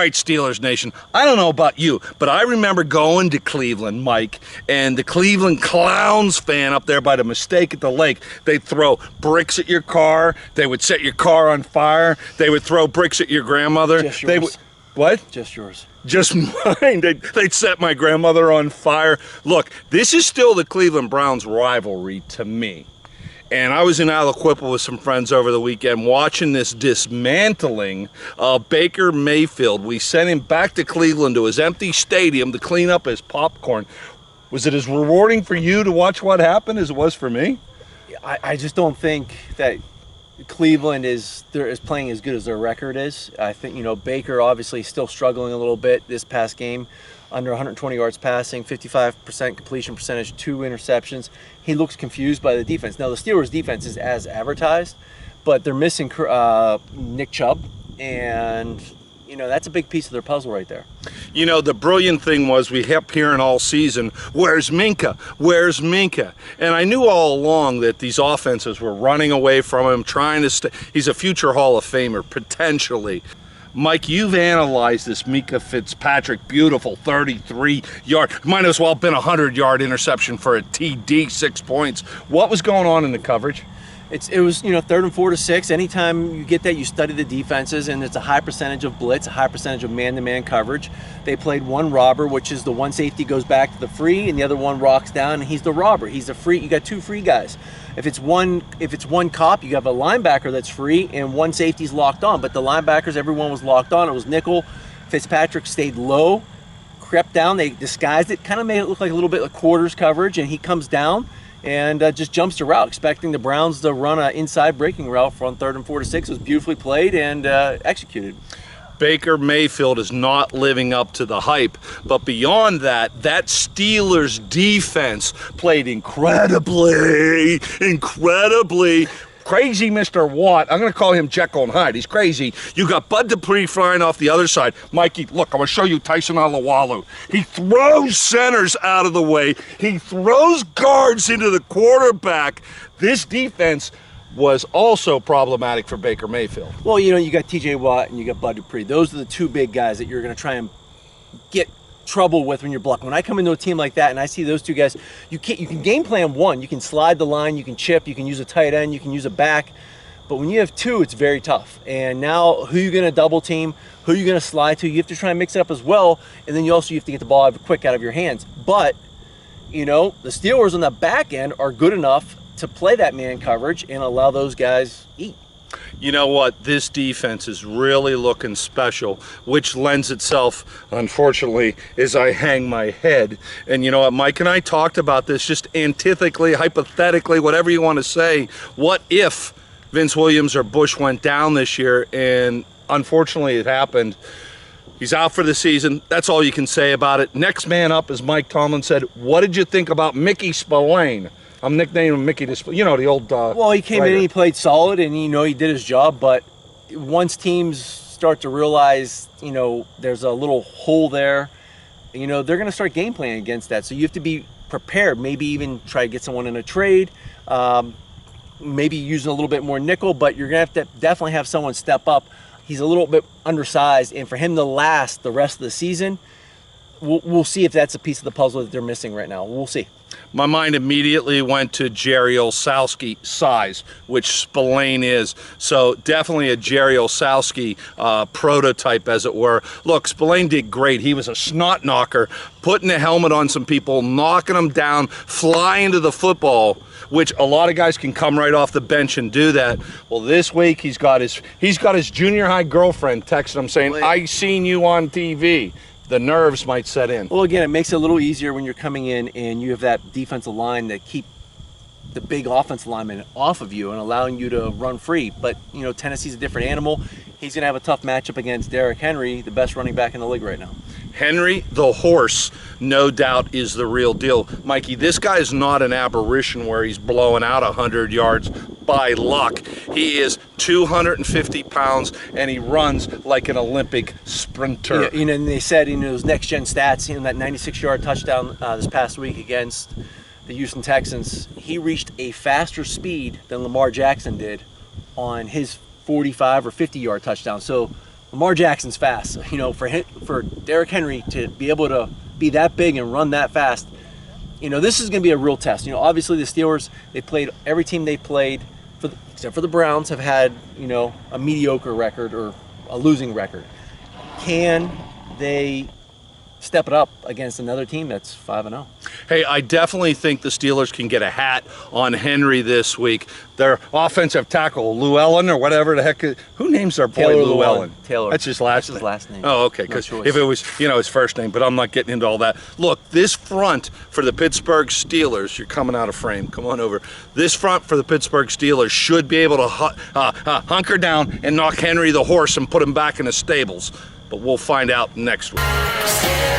right, Steelers Nation, I don't know about you, but I remember going to Cleveland, Mike, and the Cleveland Clowns fan up there by the Mistake at the Lake, they'd throw bricks at your car, they would set your car on fire, they would throw bricks at your grandmother. Just yours. What? Just yours. Just mine. They'd set my grandmother on fire. Look, this is still the Cleveland Browns rivalry to me. And I was in Aliquippa with some friends over the weekend watching this dismantling of Baker Mayfield. We sent him back to Cleveland to his empty stadium to clean up his popcorn. Was it as rewarding for you to watch what happened as it was for me? I just don't think that Cleveland is playing as good as their record is. I think, Baker obviously still struggling a little bit this past game. Under 120 yards passing, 55% completion percentage, 2 interceptions. He looks confused by the defense. Now, the Steelers' defense is as advertised, but they're missing Nick Chubb, and, that's a big piece of their puzzle right there. The brilliant thing was we kept hearing all season, where's Minka? Where's Minka? And I knew all along that these offenses were running away from him, trying to stay. He's a future Hall of Famer, potentially. Mike, you've analyzed this Mika Fitzpatrick beautiful 33-yard, might as well have been a 100-yard interception for a TD, 6 points. What was going on in the coverage? It was 3rd and 4 to 6. Anytime you get that, you study the defenses, and it's a high percentage of blitz, a high percentage of man-to-man coverage. They played one robber, which is the one safety goes back to the free, and the other one rocks down, and he's the robber. He's the free. You got 2 free guys. If it's one cop, you have a linebacker that's free, and one safety's locked on. But the linebackers, everyone was locked on. It was nickel. Fitzpatrick stayed low, crept down. They disguised it, kind of made it look like a little bit of quarters coverage, and he comes down and just jumps the route, expecting the Browns to run an inside breaking route from 3rd and 4 to 6. It was beautifully played and executed. Baker Mayfield is not living up to the hype, but beyond that, that Steelers defense played incredibly. Crazy Mr. Watt. I'm going to call him Jekyll and Hyde. He's crazy. You got Bud Dupree flying off the other side. Mikey, look, I'm going to show you Tyson Alualu. He throws centers out of the way. He throws guards into the quarterback. This defense was also problematic for Baker Mayfield. Well, you got TJ Watt and you got Bud Dupree. Those are the 2 big guys that you're going to try and get trouble with when you're blocking. When I come into a team like that and I see those 2 guys, you can game plan one. You can slide the line, you can chip, you can use a tight end, you can use a back. But when you have 2, it's very tough. And now, who are you going to double team? Who are you going to slide to? You have to try and mix it up as well. And then you also have to get the ball quick out of your hands. But, the Steelers on the back end are good enough to play that man coverage and allow those guys eat. You know what? This defense is really looking special, which lends itself, unfortunately, as I hang my head. And you know what? Mike and I talked about this just antithetically, hypothetically, whatever you want to say. What if Vince Williams or Bush went down this year, and unfortunately it happened? He's out for the season. That's all you can say about it. Next man up, as Mike Tomlin said. What did you think about Mickey Spillane? I'm nicknaming him Mickey, the old well, he came in and he played solid, and he did his job. But once teams start to realize, there's a little hole there, they're going to start game planning against that. So you have to be prepared. Maybe even try to get someone in a trade. Maybe using a little bit more nickel, but you're going to have to definitely have someone step up. He's a little bit undersized, and for him to last the rest of the season, we'll see if that's a piece of the puzzle that they're missing right now. We'll see. My mind immediately went to Jerry Olszewski size, which Spillane is. So definitely a Jerry Olszewski prototype, as it were. Look, Spillane did great. He was a snot knocker, putting the helmet on some people, knocking them down, flying to the football, which a lot of guys can come right off the bench and do that. Well, this week he's got his junior high girlfriend texting him saying, "I seen you on TV." The nerves might set in. Well, again, it makes it a little easier when you're coming in and you have that defensive line that keep the big offensive lineman off of you and allowing you to run free. But, Tennessee's a different animal. He's going to have a tough matchup against Derrick Henry, the best running back in the league right now. Henry, the horse, no doubt is the real deal. Mikey, this guy is not an aberration where he's blowing out 100 yards by luck. He is 250 pounds, and he runs like an Olympic sprinter. Yeah, and they said in those next-gen stats, that 96-yard touchdown this past week against the Houston Texans, he reached a faster speed than Lamar Jackson did on his 45 or 50-yard touchdown. So Lamar Jackson's fast. You know, for Derrick Henry to be able to be that big and run that fast, you know, this is going to be a real test. You know, obviously the Steelers, they played every team they played, except for the Browns, have had, you know, a mediocre record or a losing record. Can they step it up against another team that's 5-0? Hey, I definitely think the Steelers can get a hat on Henry this week. Their offensive tackle, Llewellyn, or whatever the heck, who names their boy Taylor Llewellyn? Taylor. That's his last name. name. His last name. Oh, okay, because if it was, you know, his first name, but I'm not getting into all that. Look, this front for the Pittsburgh Steelers, you're coming out of frame, come on over. This front for the Pittsburgh Steelers should be able to hunker down and knock Henry the horse and put him back in the stables. But we'll find out next week.